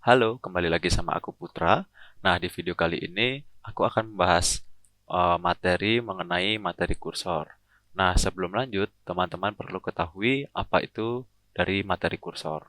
Halo, kembali lagi sama aku Putra. Nah, di video kali ini aku akan membahas materi mengenai materi kursor. Nah, sebelum lanjut, teman-teman perlu ketahui apa itu dari materi kursor.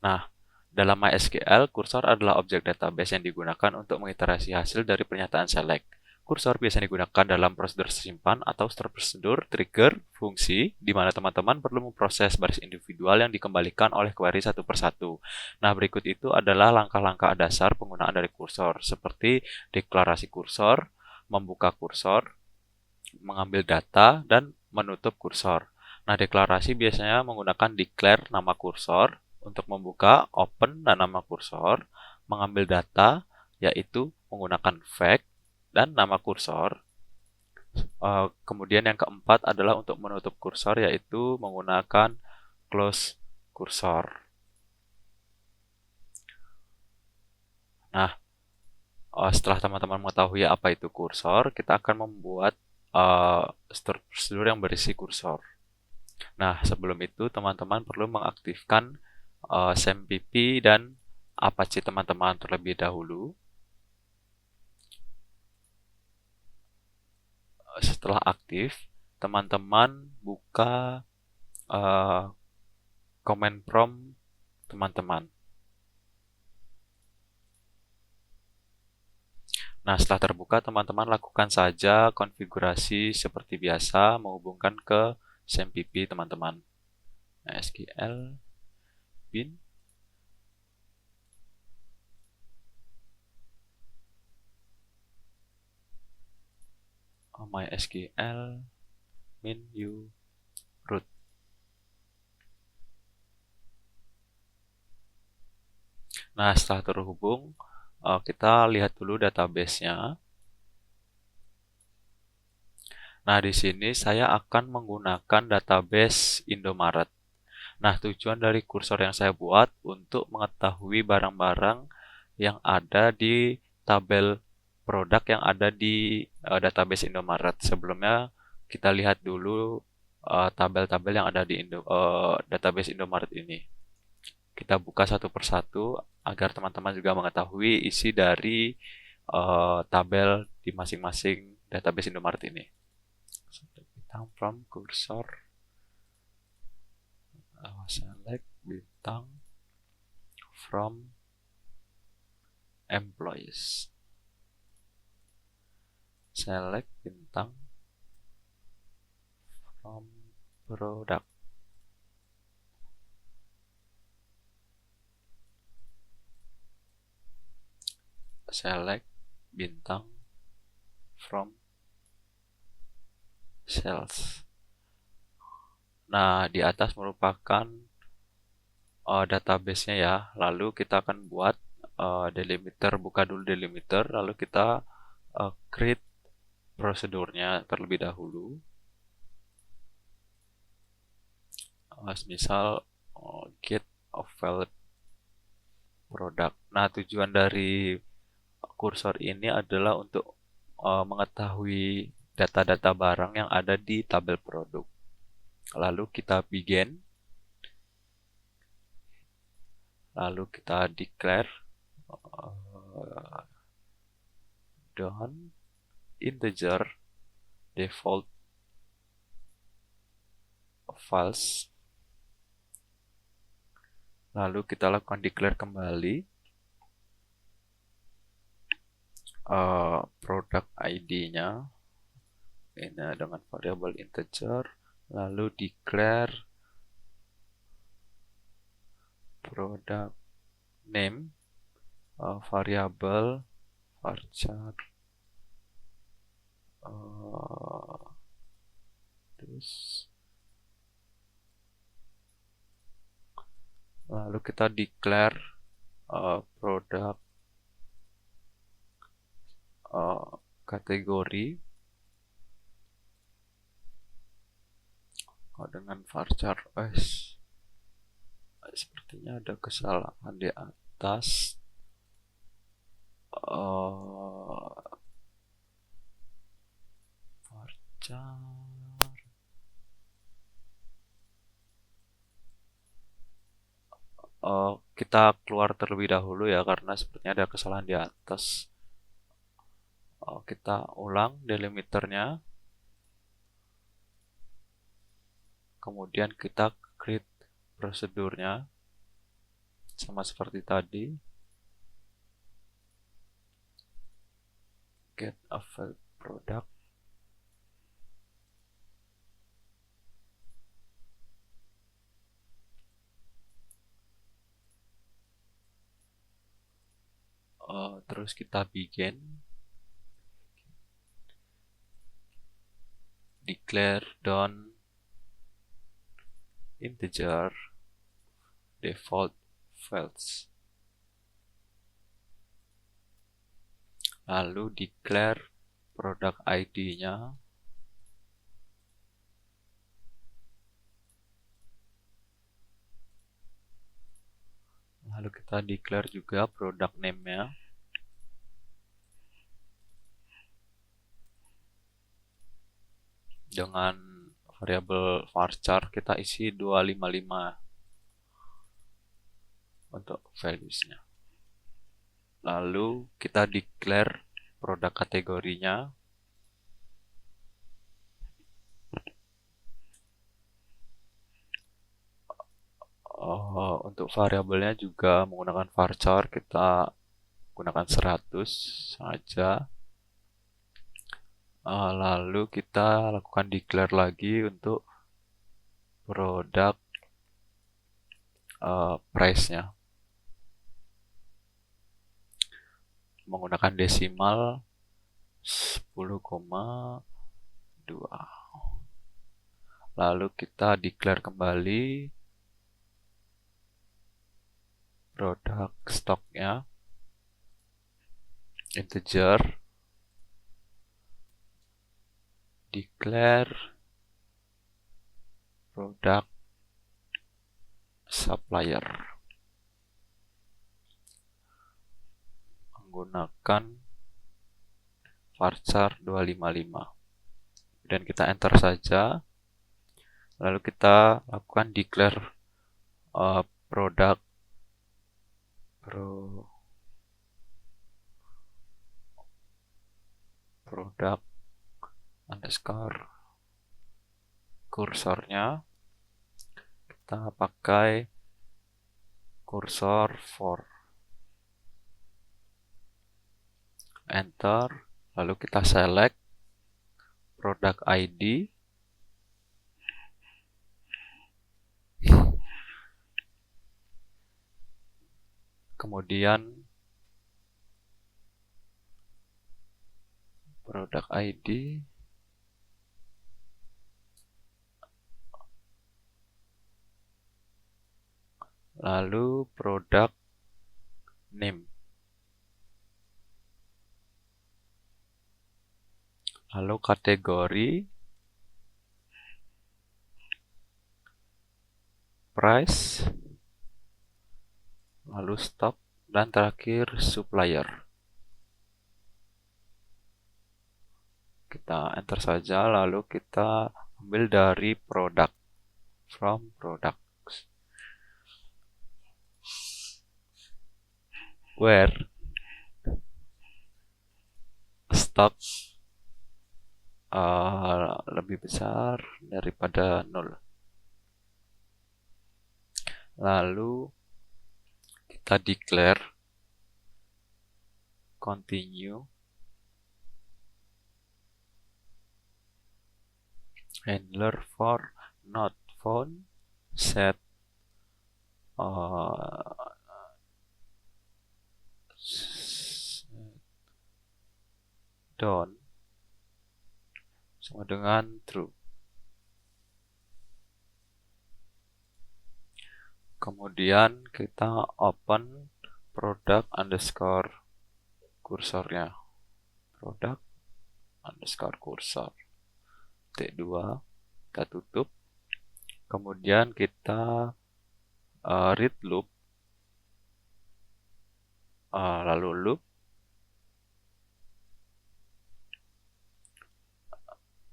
Nah, dalam MySQL, kursor adalah objek database yang digunakan untuk mengiterasi hasil dari pernyataan select. Kursor biasanya digunakan dalam prosedur simpan atau prosedur trigger fungsi, di mana teman-teman perlu memproses baris individual yang dikembalikan oleh query satu persatu. Nah, berikut itu adalah langkah-langkah dasar penggunaan dari kursor, seperti deklarasi kursor, membuka kursor, mengambil data, dan menutup kursor. Nah, deklarasi biasanya menggunakan declare nama kursor untuk membuka, open, dan nama kursor, mengambil data, yaitu menggunakan fact, dan nama kursor. Kemudian yang keempat adalah untuk menutup kursor, yaitu menggunakan close kursor. Nah, setelah teman-teman mengetahui apa itu kursor, kita akan membuat prosedur yang berisi kursor. Nah, sebelum itu teman-teman perlu mengaktifkan SAMPP dan Apache teman-teman terlebih dahulu. Setelah aktif, teman-teman buka command prompt teman-teman. Nah, setelah terbuka, teman-teman lakukan saja konfigurasi seperti biasa menghubungkan ke SAMPP teman-teman. MySQL bin MySQL min u root. Nah, setelah terhubung, kita lihat dulu database-nya. Nah, di sini saya akan menggunakan database Indomaret. Nah, tujuan dari kursor yang saya buat untuk mengetahui barang-barang yang ada di tabel produk yang ada di database Indomaret. Sebelumnya kita lihat dulu tabel-tabel yang ada di database Indomaret ini. Kita buka satu persatu agar teman-teman juga mengetahui isi dari tabel di masing-masing database Indomaret ini. Bintang from kursor, select bintang from employees, select bintang from product, select bintang from sales. Nah, di atas merupakan database-nya ya. Lalu kita akan buat delimiter, buka dulu delimiter, lalu kita create prosedurnya terlebih dahulu. Misal get of valid product. Nah, tujuan dari kursor ini adalah untuk mengetahui data-data barang yang ada di tabel produk. Lalu kita begin, lalu kita declare done integer default false. Lalu kita lakukan declare kembali product ID-nya ini dengan variabel integer, lalu declare product name variabel varchar terus lalu kita declare produk kategori dengan varchar. Sepertinya ada kesalahan di atas. Varchar kita keluar terlebih dahulu ya, karena sepertinya ada kesalahan di atas. Kita ulang delimiternya, kemudian kita create prosedurnya sama seperti tadi, get a failed product, terus kita begin, declare down integer default fields, lalu declare product ID-nya, lalu kita declare juga product name-nya, dengan variabel varchar kita isi 255 untuk values-nya. Lalu kita declare produk kategorinya, untuk variabelnya juga menggunakan varchar, kita gunakan 100 saja. Lalu kita lakukan declare lagi untuk produk price-nya menggunakan desimal 10,2. Lalu kita declare kembali produk stoknya, integer, declare produk supplier menggunakan varchar 255, dan kita enter saja. Lalu kita lakukan declare produk underscore kursornya, kita pakai kursor for, enter, lalu kita select product ID, kemudian product ID, lalu product name, lalu kategori, price, lalu stock, dan terakhir supplier. Kita enter saja, lalu kita ambil dari product, from products, where stock lebih besar daripada 0. Lalu kita declare continue handler for not found set down sama dengan true. Kemudian kita open product underscore kursornya, product underscore kursor, T2, kita tutup. Kemudian kita read loop, lalu loop,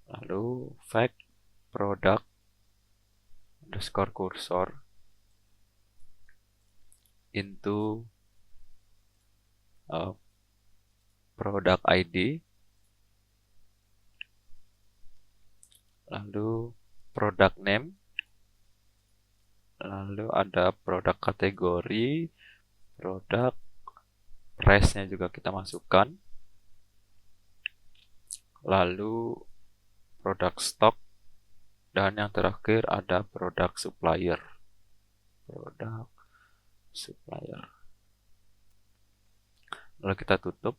lalu fact product underscore kursor, into product ID, lalu product name, lalu ada produk kategori, produk price-nya juga kita masukkan, lalu produk stock, dan yang terakhir ada produk supplier. Produk supplier. Lalu kita tutup.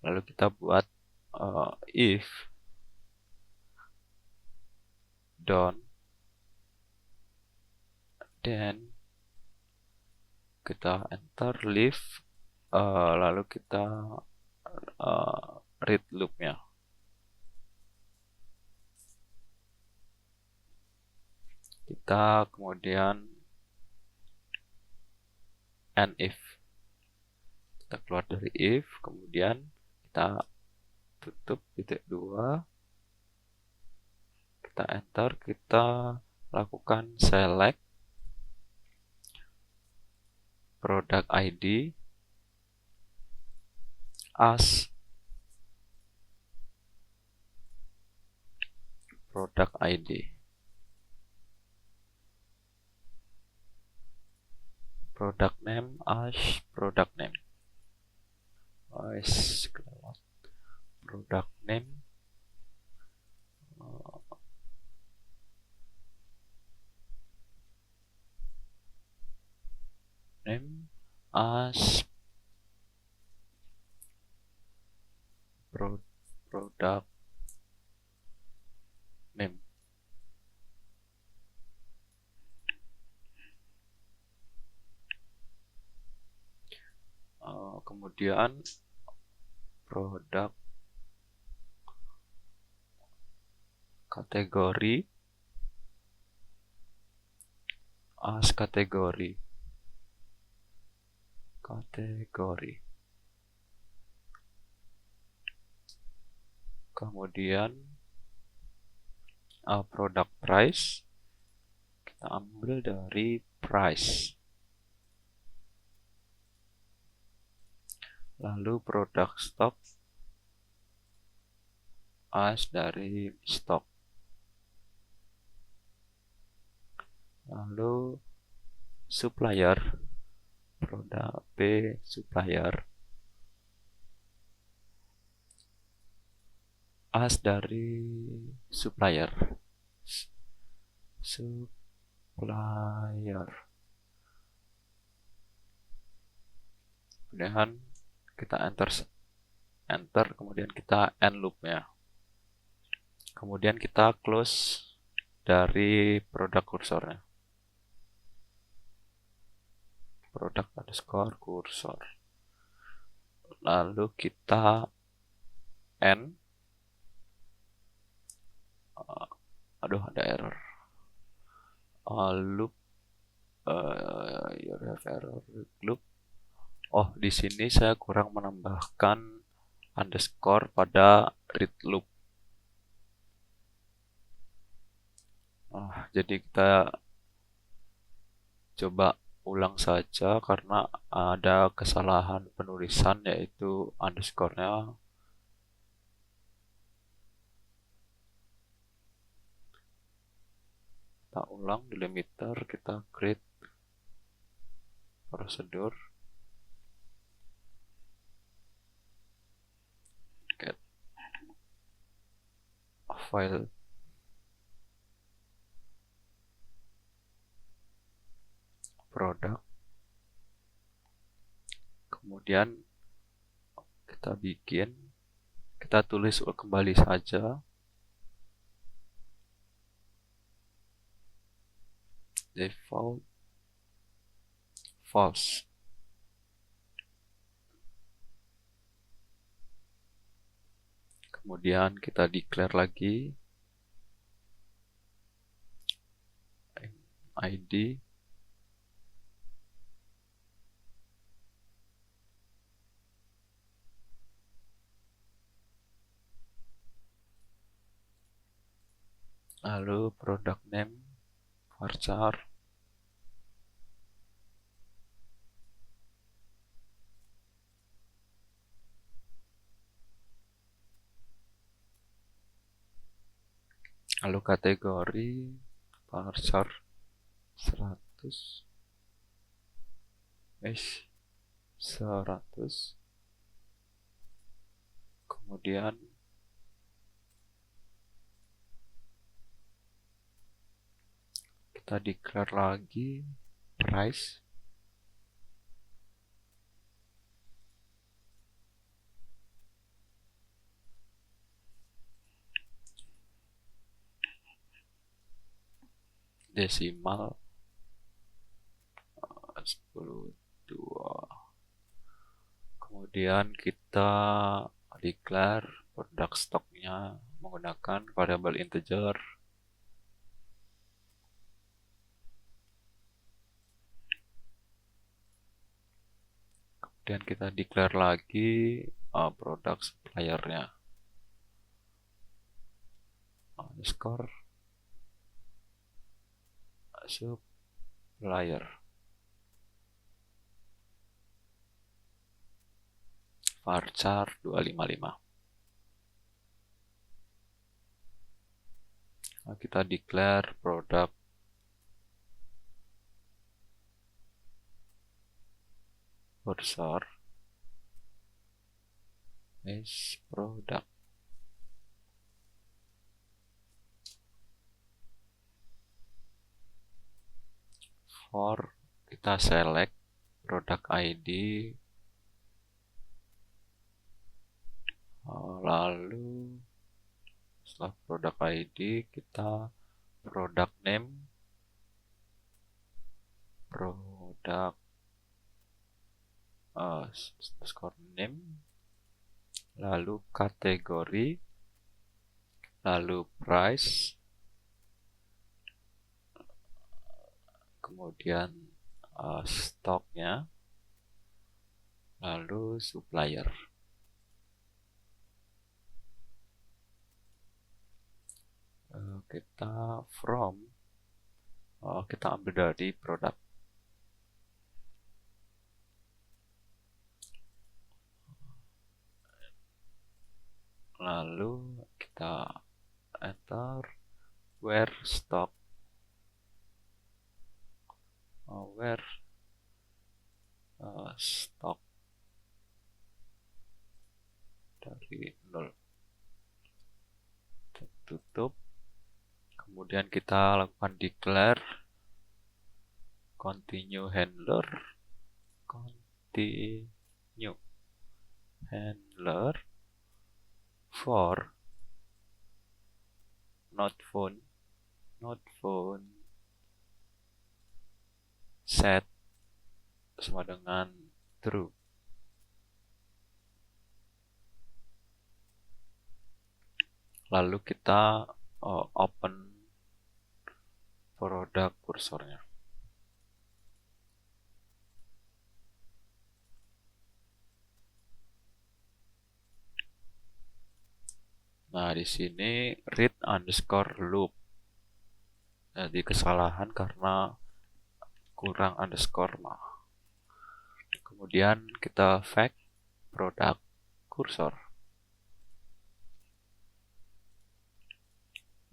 Lalu kita buat if done, then kita enter leave, lalu kita read loop-nya. Kita kemudian end if. Kita keluar dari if, kemudian kita tutup titik 2. Kita enter, kita lakukan select product ID as product ID. Product name as product name. Product name as product name. Kemudian produk kategori as kategori. Kemudian produk price kita ambil dari price. Lalu produk stock as dari stock. Lalu supplier, produk B supplier as dari supplier. Kemudian kita enter, kemudian kita end loop-nya. Kemudian kita close dari produk kursornya. Produk underscore kursor. Lalu kita end. Ada error. Loop. You have error loop. Oh, di sini saya kurang menambahkan underscore pada read loop. Jadi kita coba ulang saja karena ada kesalahan penulisan, yaitu underscore-nya. Kita ulang delimiter, kita create prosedur. Get file produk. Kemudian kita tulis kembali saja default false. Kemudian kita declare lagi ID lalu product name varchar lalu kategori parser 100 100, kemudian kita declare lagi price desimal 10,2. Kemudian kita declare produk stoknya menggunakan variabel integer. Kemudian kita declare lagi produk suppliernya. Underscore supplier. Varchar 255. Nah, kita declare produk cursor is product. For kita select product ID, lalu setelah product ID kita product name, product underscore name, lalu kategori, lalu price, kemudian stoknya, lalu supplier. Kita from, kita ambil dari produk. Lalu kita enter where stock, stock dari 0. Tutup. Kemudian kita lakukan declare continue handler for not found set sama dengan true. Lalu kita open produk kursornya. Nah, di sini read underscore loop. Jadi kesalahan karena kurang underscore. Kemudian kita fetch produk kursor.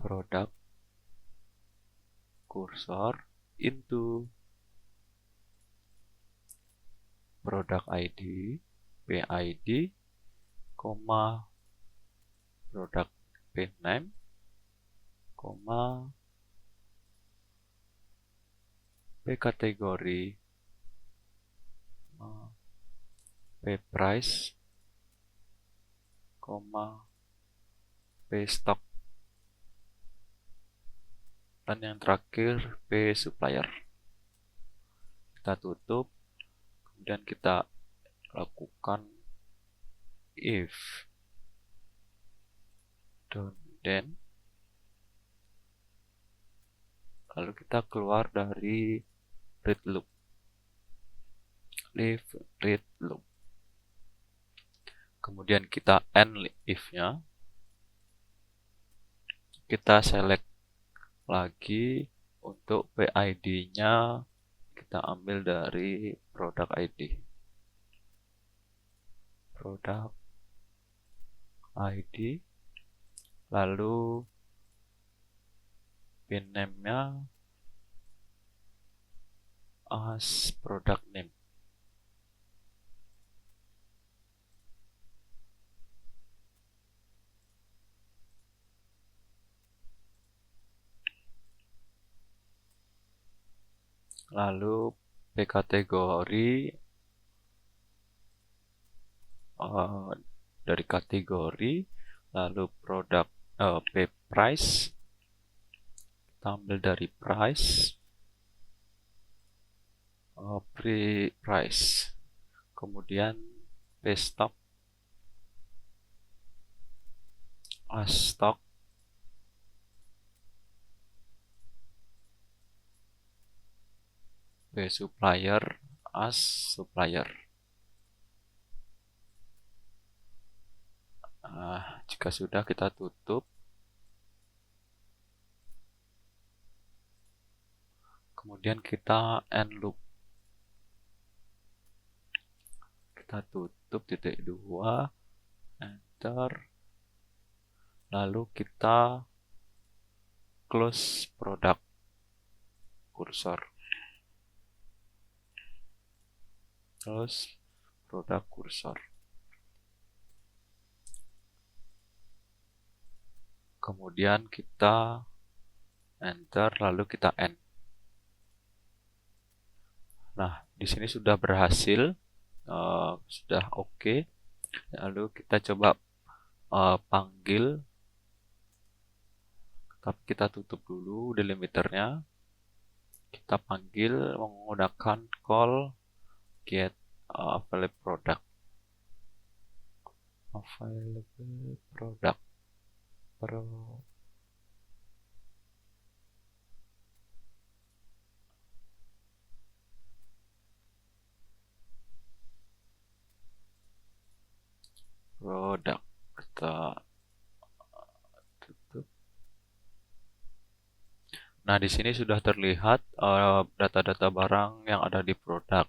Produk kursor into product ID, PID, product pin name, P kategori, P price, P stock, dan yang terakhir P supplier. Kita tutup, kemudian kita lakukan if then, lalu kita keluar dari read loop, leave read loop, kemudian kita end if-nya, kita select lagi untuk PID-nya kita ambil dari product ID, lalu pin name-nya as product name. Lalu p kategori, dari kategori, lalu produk, p price, kita ambil dari price, pre price, kemudian p stock, as stock, p supplier, as supplier. Jika sudah, kita tutup. Kemudian kita end loop. Kita tutup titik 2, enter. Lalu kita close product cursor. Close product cursor. Kemudian kita enter, lalu kita end. Nah, di sini sudah berhasil, sudah oke. Lalu kita coba panggil, tapi kita tutup dulu delimiternya. Kita panggil menggunakan call get available product. Available product. Produk. Kita tutup. Nah, di sini sudah terlihat data-data barang yang ada di produk.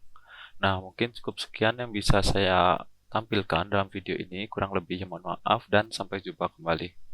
Nah, mungkin cukup sekian yang bisa saya tampilkan dalam video ini. Kurang lebihnya mohon maaf dan sampai jumpa kembali.